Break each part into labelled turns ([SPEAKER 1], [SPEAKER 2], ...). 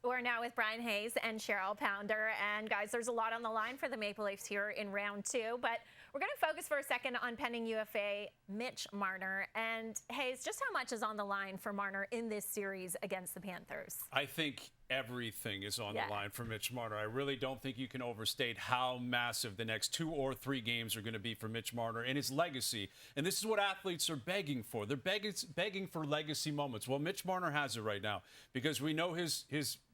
[SPEAKER 1] We're now with Bryan Hayes and Cheryl Pounder. And guys, there's a lot on the line for the Maple Leafs here in round two, but we're going to focus for a second on pending UFA Mitch Marner. And Hayes, just how much is on the line for Marner in this series against the Panthers?
[SPEAKER 2] I think everything is on the line for Mitch Marner. I really don't think you can overstate how massive the next 2 or 3 games are going to be for Mitch Marner and his legacy. And this is what athletes are begging for. They're begging for legacy moments. Well, Mitch Marner has it right now because we know his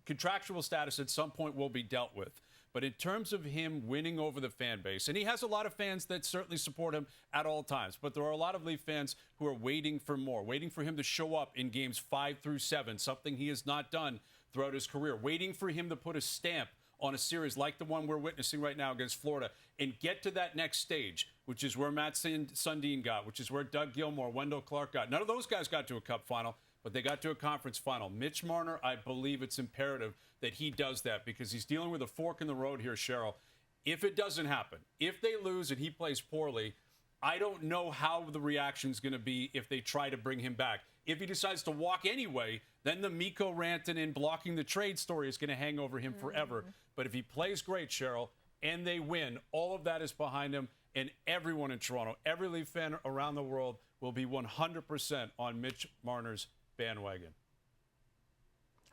[SPEAKER 2] contractual status at some point will be dealt with. But in terms of him winning over the fan base, and he has a lot of fans that certainly support him at all times, but there are a lot of Leaf fans who are waiting for more, waiting for him to show up in games 5 through 7, something he has not done throughout his career, waiting for him to put a stamp on a series like the one we're witnessing right now against Florida and get to that next stage, which is where Matt Sundin got, which is where Doug Gilmour, Wendell Clark got. None of those guys got to a cup final, but they got to a conference final. Mitch Marner, I believe it's imperative that he does that because he's dealing with a fork in the road here, Cheryl. If it doesn't happen, if they lose and he plays poorly, I don't know how the reaction's going to be if they try to bring him back. If he decides to walk anyway, then the Mikko Rantanen blocking the trade story is going to hang over him forever. But if he plays great, Cheryl, and they win, all of that is behind him, and everyone in Toronto, every Leaf fan around the world will be 100% on Mitch Marner's bandwagon.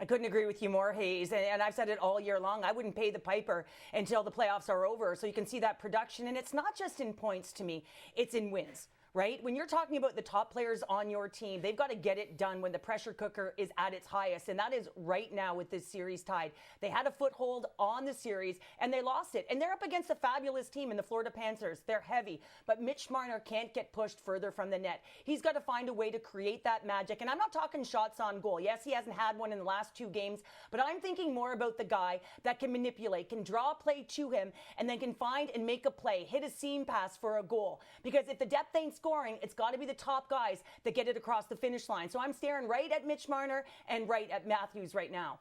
[SPEAKER 3] I couldn't agree with you more, Hayes. And I've said it all year long. I wouldn't pay the piper until the playoffs are over. So you can see that production. And it's not just in points to me, it's in wins. Right? When you're talking about the top players on your team, they've got to get it done when the pressure cooker is at its highest. And that is right now with this series tied. They had a foothold on the series and they lost it. And they're up against a fabulous team in the Florida Panthers. They're heavy. But Mitch Marner can't get pushed further from the net. He's got to find a way to create that magic. And I'm not talking shots on goal. Yes, he hasn't had one in the last 2 games. But I'm thinking more about the guy that can manipulate, can draw a play to him, and then can find and make a play, hit a seam pass for a goal. Because if the depth ain't scoring, it's got to be the top guys that get it across the finish line. So I'm staring right at Mitch Marner and right at Matthews right now.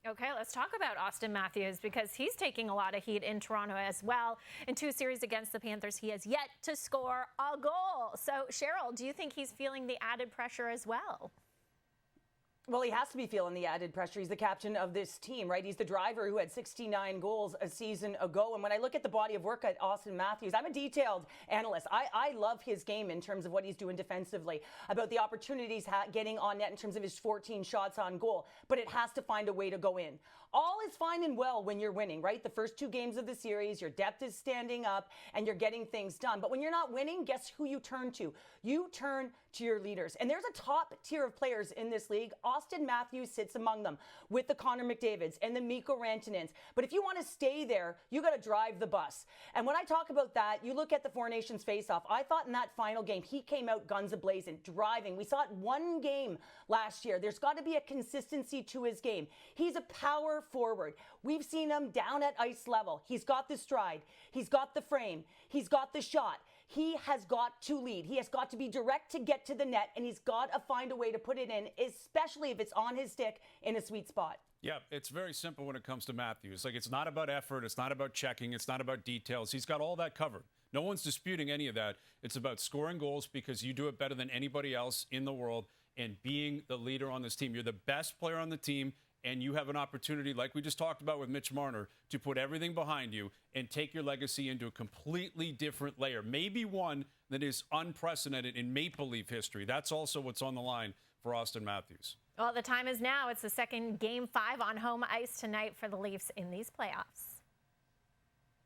[SPEAKER 1] Okay, let's talk about Austin Matthews because he's taking a lot of heat in Toronto as well. In 2 series against the Panthers, he has yet to score a goal. So, Cheryl, do you think he's feeling the added pressure as well?
[SPEAKER 3] Well, he has to be feeling the added pressure. He's the captain of this team, right? He's the driver who had 69 goals a season ago. And when I look at the body of work at Austin Matthews, I'm a detailed analyst. I love his game in terms of what he's doing defensively, about the opportunities getting on net in terms of his 14 shots on goal. But it has to find a way to go in. All is fine and well when you're winning, right? The first 2 games of the series, your depth is standing up and you're getting things done. But when you're not winning, guess who you turn to? You turn to your leaders. And there's a top tier of players in this league. Austin Matthews sits among them with the Connor McDavids and the Mikko Rantanens. But if you want to stay there, you got to drive the bus. And when I talk about that, you look at the Four Nations face-off. I thought in that final game, he came out guns a-blazing, driving. We saw it 1 game last year. There's got to be a consistency to his game. He's a power forward. We've seen him down at ice level. He's got the stride. He's got the frame. He's got the shot. He has got to lead. He has got to be direct to get to the net, and he's got to find a way to put it in, especially if it's on his stick in a sweet spot.
[SPEAKER 2] Yeah, it's very simple when it comes to Matthews. Like, it's not about effort. It's not about checking. It's not about details. He's got all that covered. No one's disputing any of that. It's about scoring goals because you do it better than anybody else in the world and being the leader on this team. You're the best player on the team, and you have an opportunity, like we just talked about with Mitch Marner, to put everything behind you and take your legacy into a completely different layer, maybe one that is unprecedented in Maple Leaf history. That's also what's on the line for Austin Matthews.
[SPEAKER 1] Well, the time is now. It's the second Game 5 on home ice tonight for the Leafs in these playoffs.